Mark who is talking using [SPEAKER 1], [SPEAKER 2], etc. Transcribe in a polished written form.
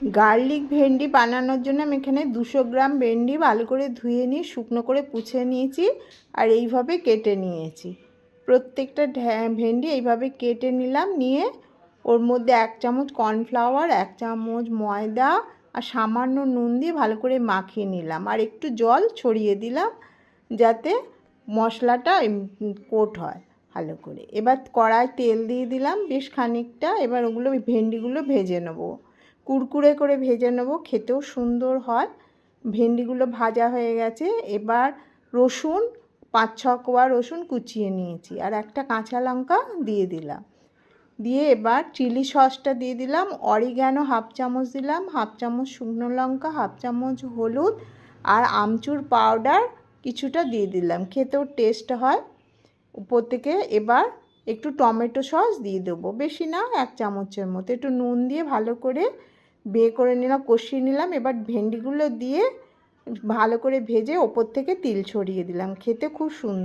[SPEAKER 1] Garlic ভেন্ডি বানানোর জন্য আমি এখানে 200 গ্রাম ভেন্ডি ভালো করে ধুয়ে নিয়ে শুকনো করে পুছে নিয়েছি আর এইভাবে কেটে নিয়েছি। প্রত্যেকটা ভেন্ডি এইভাবে কেটে নিলাম, নিয়ে ওর মধ্যে 1 চামচ কর্নফ্লাওয়ার, 1 চামচ ময়দা আর সামান্য নুন দিয়ে ভালো করে মাখিয়ে নিলাম, আর একটু জল ছড়িয়ে দিলাম যাতে মশলাটা কোট হয় ভালো করে। এবার কড়ায় তেল দিয়ে দিলাম বেশ খানিকটা। এবার ওগুলো ভেন্ডিগুলো ভেজে নেবো, কুড়কুড়ে করে ভেজে নেব, খেতেও সুন্দর হয়। ভেন্ডিগুলো ভাজা হয়ে গেছে। এবার রসুন 5-6 কোয়া রসুন কুচিয়ে নিয়েছি আর একটা কাঁচা লঙ্কা দিয়ে দিলাম। দিয়ে এবার চিলি সসটা দিয়ে দিলাম, অরিগ্যানো 1/2 চামচ দিলাম, 1/2 চামচ শুকনো লঙ্কা, 1/2 চামচ হলুদ আর আমচুর পাউডার কিছুটা দিয়ে দিলাম, খেতেও টেস্ট হয় উপর থেকে। এবার একটু টমেটো সস দিয়ে দেবো, বেশি না, 1 চামচের মতো। একটু নুন দিয়ে ভালো করে করে নিলাম, কষিয়ে নিলাম। এবার ভেন্ডিগুলো দিয়ে ভালো করে ভেজে ওপর থেকে তিল ছড়িয়ে দিলাম, খেতে খুব সুন্দর।